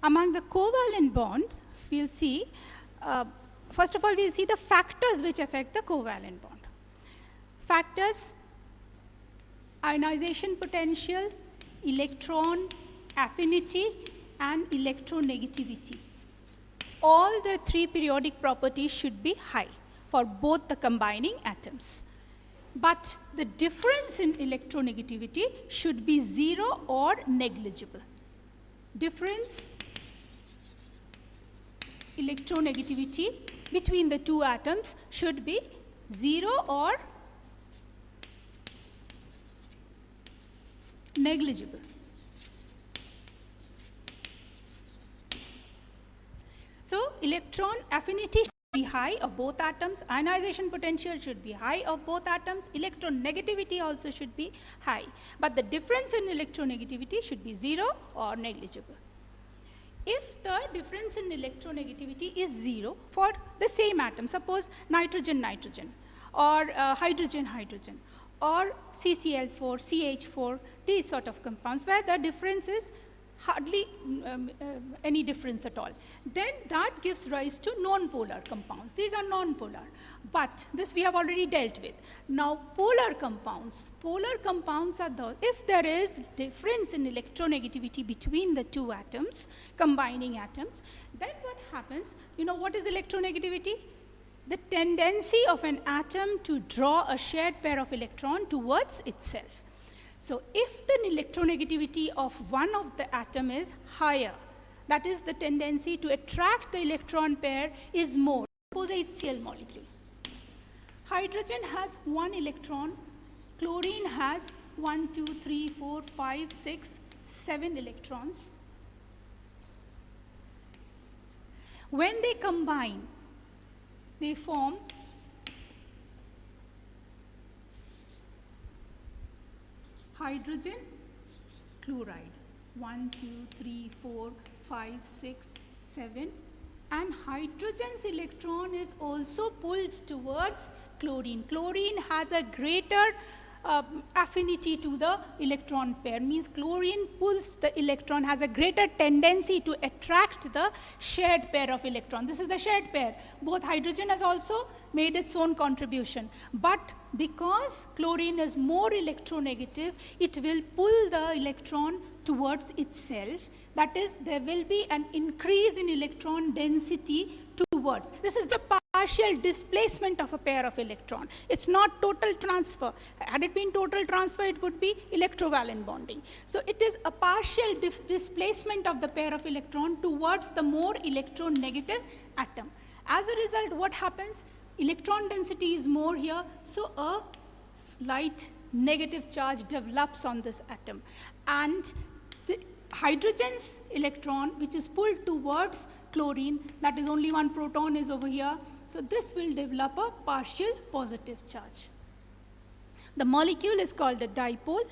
Among the covalent bonds, we'll see, first of all, we'll see the factors which affect the covalent bond. Factors: ionization potential, electron affinity, and electronegativity. All the three periodic properties should be high for both the combining atoms. But the difference in electronegativity should be 0 or negligible. Difference electronegativity between the two atoms should be 0 or negligible. So electron affinity should be high of both atoms, ionization potential should be high of both atoms, electronegativity also should be high. But the difference in electronegativity should be 0 or negligible. If the difference in electronegativity is 0 for the same atom, suppose nitrogen-nitrogen, or hydrogen-hydrogen, or CCl4, CH4, these sort of compounds where the difference is hardly any difference at all, then that gives rise to nonpolar compounds. These are nonpolar, but this we have already dealt with. Now polar compounds are those, if there is difference in electronegativity between the two atoms, combining atoms, then what happens, you know what is electronegativity? The tendency of an atom to draw a shared pair of electrons towards itself. So if the electronegativity of one of the atom is higher, that is the tendency to attract the electron pair is more. Suppose HCl molecule. Hydrogen has 1 electron, chlorine has 1, 2, 3, 4, 5, 6, 7 electrons. When they combine, they form hydrogen chloride, 1, 2, 3, 4, 5, 6, 7, and hydrogen's electron is also pulled towards chlorine. Chlorine has a greater affinity to the electron pair, means chlorine pulls the electron, has a greater tendency to attract the shared pair of electron. This is the shared pair. Both hydrogen has also made its own contribution, but because chlorine is more electronegative, it will pull the electron towards itself. That is, there will be an increase in electron density towards. This is the partial displacement of a pair of electron. It's not total transfer. Had it been total transfer, it would be electrovalent bonding. So it is a partial displacement of the pair of electron towards the more electronegative atom. As a result, what happens? Electron density is more here, so a slight negative charge develops on this atom. And the hydrogen's electron, which is pulled towards chlorine, that is only one proton is over here, so this will develop a partial positive charge. The molecule is called a dipole,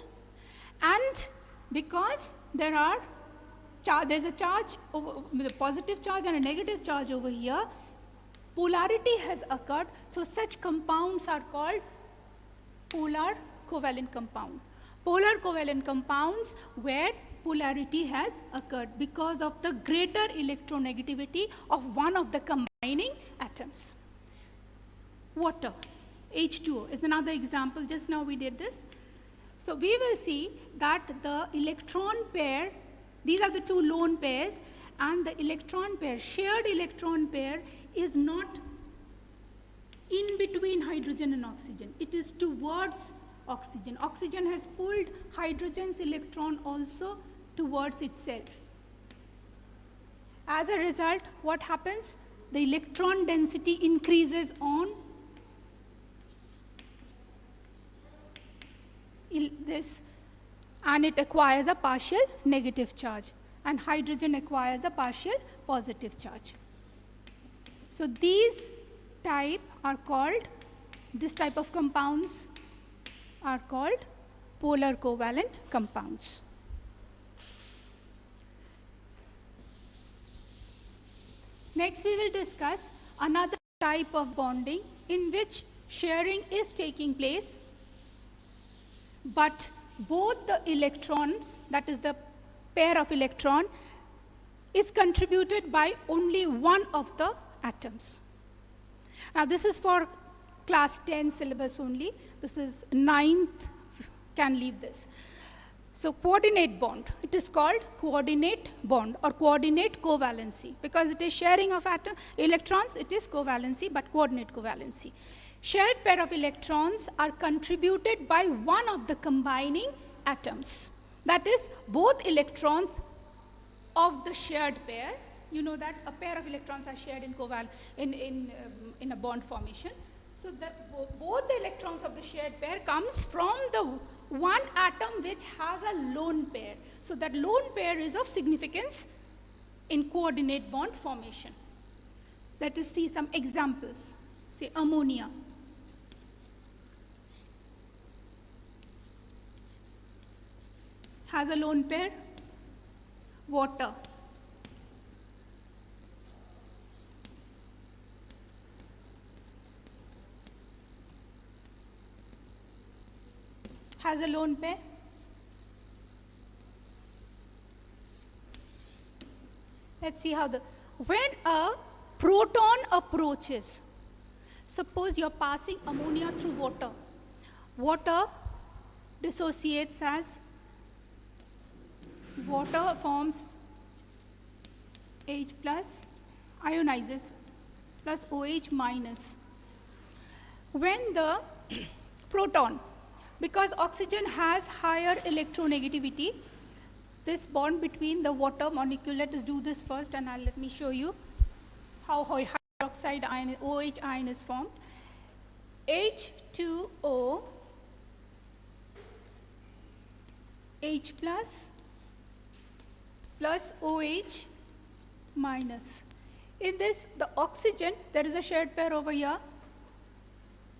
and because there's a charge, a positive charge and a negative charge over here, polarity has occurred, so such compounds are called polar covalent compound. Polar covalent compounds where polarity has occurred because of the greater electronegativity of one of the combining atoms. Water, H2O is another example. Just now we did this. So we will see that the electron pair, these are the two lone pairs, and the electron pair, shared electron pair, is not in between hydrogen and oxygen. It is towards oxygen. Oxygen has pulled hydrogen's electron also towards itself. As a result, what happens? The electron density increases on this, and it acquires a partial negative charge, and hydrogen acquires a partial positive charge. So these type are called, this type of compounds are called polar covalent compounds. Next we will discuss another type of bonding in which sharing is taking place, but both the electrons, that is the pair of electron, is contributed by only one of the atoms. Now this is for class 10 syllabus only. This is 9th, can leave this. So coordinate bond, it is called coordinate bond or coordinate covalency. Because it is sharing of electrons, it is covalency, but coordinate covalency. Shared pair of electrons are contributed by one of the combining atoms. That is, both electrons of the shared pair, you know that a pair of electrons are shared in a bond formation. So both the electrons of the shared pair comes from the one atom which has a lone pair. So that lone pair is of significance in coordinate bond formation. Let us see some examples. Say ammonia. Has a lone pair. Water. Has a lone pair. Let's see how when a proton approaches, suppose you're passing ammonia through water. Water dissociates as water forms H plus, ionizes, plus OH minus. When the proton, because oxygen has higher electronegativity, this bond between the water molecule, let us do this first and let me show you how hydroxide ion, OH ion is formed. H2O, H plus OH minus. In this, the oxygen, there is a shared pair over here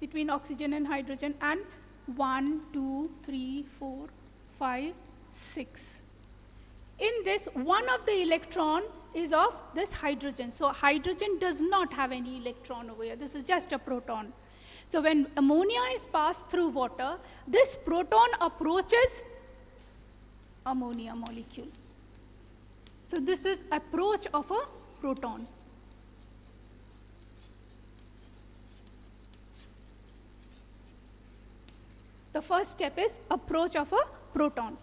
between oxygen and hydrogen, and 1, 2, 3, 4, 5, 6. In this, one of the electron is of this hydrogen. So hydrogen does not have any electron over here. This is just a proton. So when ammonia is passed through water, this proton approaches ammonia molecule. So this is approach of a proton. The first step is approach of a proton.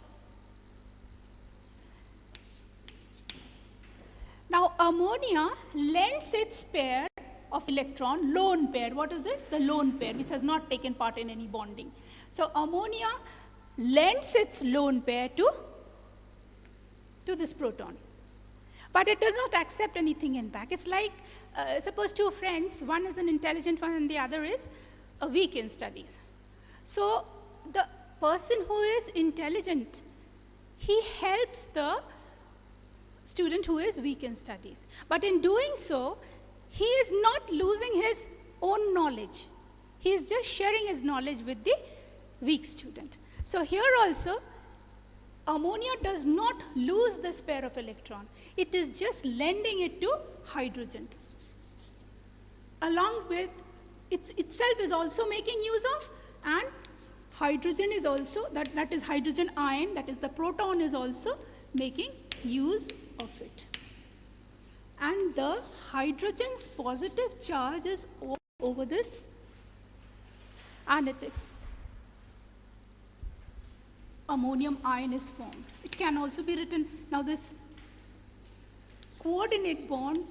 Now ammonia lends its pair of electron, lone pair. What is this? The lone pair, which has not taken part in any bonding. So ammonia lends its lone pair to this proton. But it does not accept anything in back. It's like, suppose two friends, one is an intelligent one and the other is a weak in studies. So the person who is intelligent, he helps the student who is weak in studies. But in doing so, he is not losing his own knowledge. He is just sharing his knowledge with the weak student. So here also, ammonia does not lose this pair of electron. It is just lending it to hydrogen. Along with itself is also making use of, and hydrogen is also, that is hydrogen ion, that is the proton is also making use of it. And the hydrogen's positive charge is over this, and it is ammonium ion is formed. It can also be written, now this coordinate bond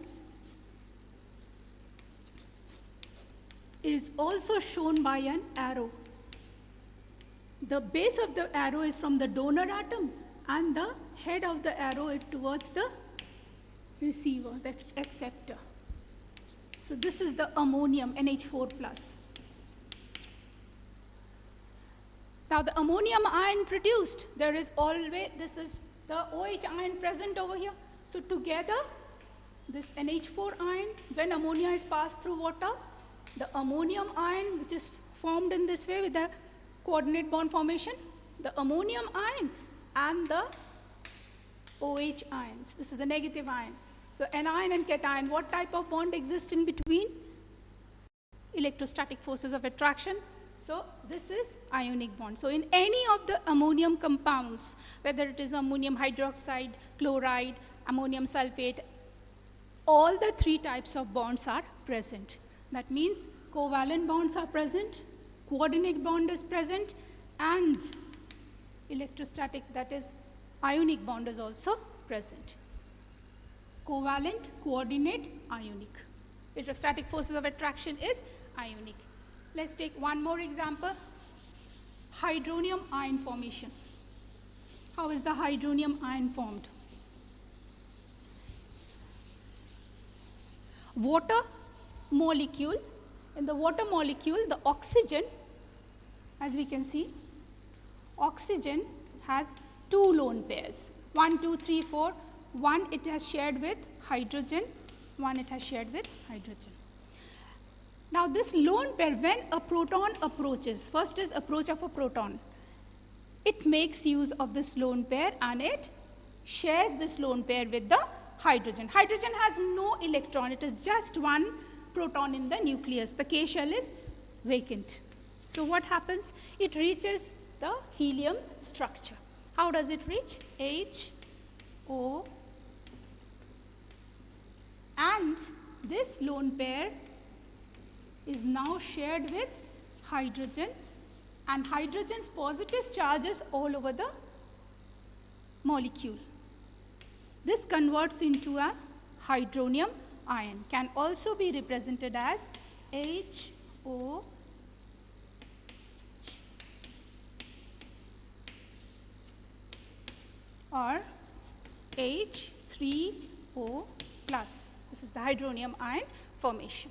is also shown by an arrow. The base of the arrow is from the donor atom, and the head of the arrow is towards the receiver, the acceptor. So this is the ammonium, NH4+. Now the ammonium ion produced, there is always, this is the OH ion present over here. So together, this NH4 ion, when ammonia is passed through water, the ammonium ion, which is formed in this way with the coordinate bond formation, the ammonium ion and the OH ions. This is the negative ion. So anion and cation, what type of bond exists in between? Electrostatic forces of attraction. So this is ionic bond. So in any of the ammonium compounds, whether it is ammonium hydroxide, chloride, ammonium sulfate, all the three types of bonds are present. That means covalent bonds are present, coordinate bond is present, and electrostatic, that is ionic bond is also present. Covalent, coordinate, ionic. Electrostatic forces of attraction is ionic. Let's take one more example. Hydronium ion formation. How is the hydronium ion formed? Water molecule. In the water molecule, the oxygen, as we can see, oxygen has two lone pairs. 1, 2, 3, 4. One it has shared with hydrogen, one it has shared with hydrogen. Now this lone pair, when a proton approaches, first is approach of a proton, it makes use of this lone pair and it shares this lone pair with the hydrogen. Hydrogen has no electron, it is just one proton in the nucleus. The K shell is vacant. So what happens? It reaches the helium structure. How does it reach? H, O, and this lone pair is now shared with hydrogen, and hydrogen's positive charge is all over the molecule. This converts into a hydronium ion, can also be represented as HO or H3O plus. This is the hydronium ion formation.